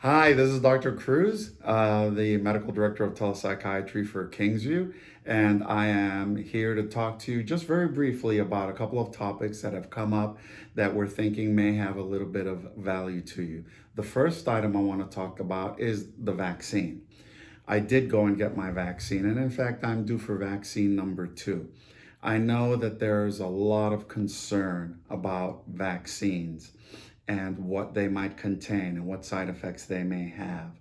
Hi, this is Dr. Cruz, the medical director of Telepsychiatry for Kingsview, and I am here to talk to you just very briefly about a couple of topics that have come up that we're thinking may have a little bit of value to you. The first item I want to talk about is the vaccine. I did go and get my vaccine, and in fact, I'm due for vaccine number 2. I know that there's a lot of concern about vaccines and what they might contain and what side effects they may have.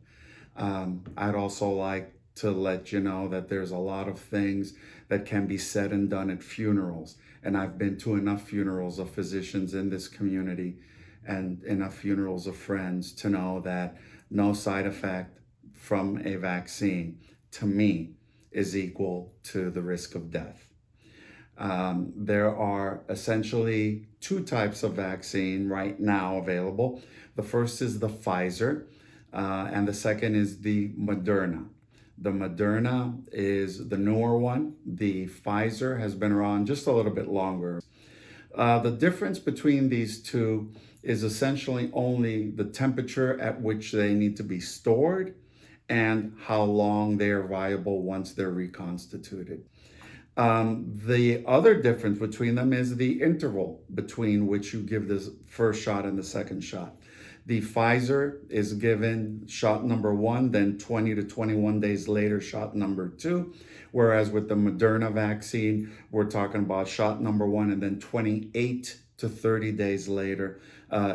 I'd also like to let you know that there's a lot of things that can be said and done at funerals. And I've been to enough funerals of physicians in this community and enough funerals of friends to know that no side effect from a vaccine, to me, is equal to the risk of death. There are essentially two types of vaccine right now available. The first is the Pfizer, and the second is the Moderna. The Moderna is the newer one. The Pfizer has been around just a little bit longer. The difference between these two is essentially only the temperature at which they need to be stored and how long they are viable once they're reconstituted. The other difference between them is the interval between which you give this first shot and the second shot. The Pfizer is given shot number 1, then 20 to 21 days later, shot number 2. Whereas with the Moderna vaccine, we're talking about shot number 1 and then 28 to 30 days later,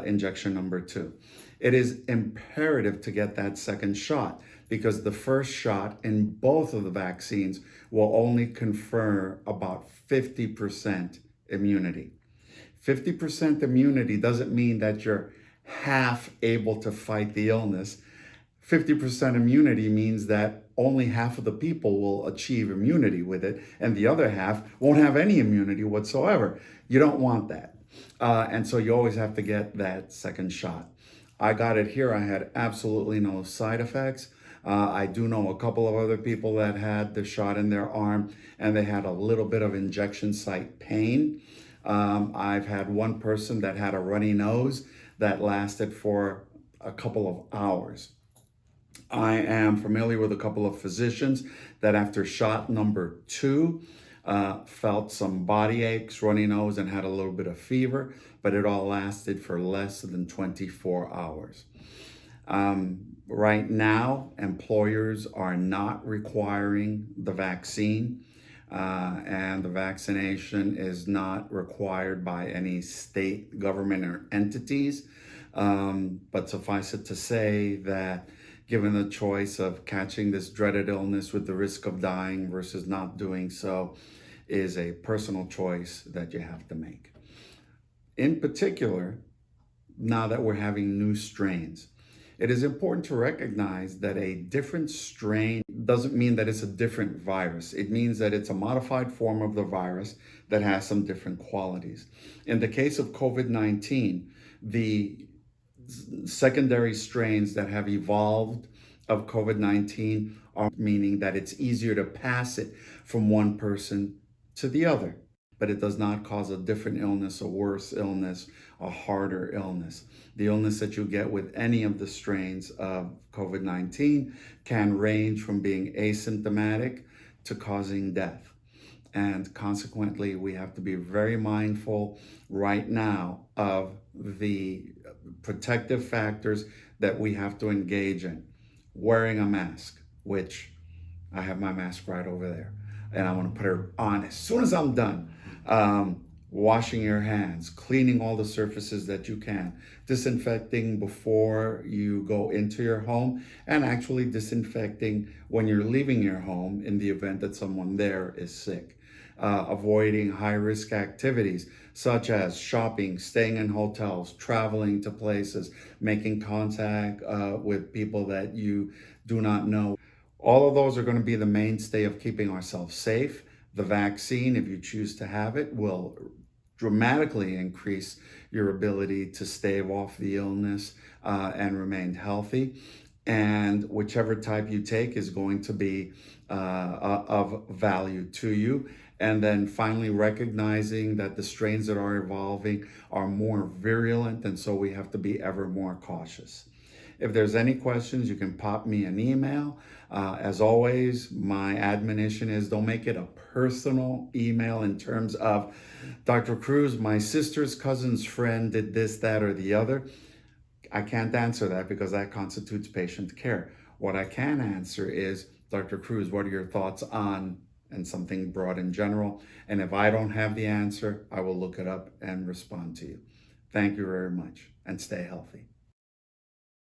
injection number 2. It is imperative to get that second shot because the first shot in both of the vaccines will only confer about 50% immunity. 50% immunity doesn't mean that you're half able to fight the illness. 50% immunity means that only half of the people will achieve immunity with it, and the other half won't have any immunity whatsoever. You don't want that. And so you always have to get that second shot. I got it here. I had absolutely no side effects. I do know a couple of other people that had the shot in their arm and they had a little bit of injection site pain. I've had one person that had a runny nose that lasted for a couple of hours. I am familiar with a couple of physicians that after shot number 2 felt some body aches, runny nose, and had a little bit of fever, but it all lasted for less than 24 hours. Right now, employers are not requiring the vaccine, and the vaccination is not required by any state government or entities. But suffice it to say that given the choice of catching this dreaded illness with the risk of dying versus not doing so is a personal choice that you have to make. In particular, now that we're having new strains, it is important to recognize that a different strain doesn't mean that it's a different virus. It means that it's a modified form of the virus that has some different qualities. In the case of COVID-19, the secondary strains that have evolved of COVID-19 are meaning that it's easier to pass it from one person to the other, but it does not cause a different illness, a worse illness, a harder illness. The illness that you get with any of the strains of COVID-19 can range from being asymptomatic to causing death. And consequently, we have to be very mindful right now of the protective factors that we have to engage in. Wearing a mask, which I have my mask right over there, and I want to put her on as soon as I'm done. Washing your hands, cleaning all the surfaces that you can, disinfecting before you go into your home, and actually disinfecting when you're leaving your home in the event that someone there is sick. Avoiding high-risk activities such as shopping, staying in hotels, traveling to places, making contact with people that you do not know. All of those are going to be the mainstay of keeping ourselves safe. The vaccine, if you choose to have it, will dramatically increase your ability to stave off the illness and remain healthy. And whichever type you take is going to be of value to you. And then finally recognizing that the strains that are evolving are more virulent, and so we have to be ever more cautious. If there's any questions, you can pop me an email. As always, my admonition is don't make it a personal email in terms of Dr. Cruz, my sister's cousin's friend did this, that, or the other. I can't answer that because that constitutes patient care. What I can answer is, Dr. Cruz, what are your thoughts on, and something broad in general. And if I don't have the answer, I will look it up and respond to you. Thank you very much, and stay healthy.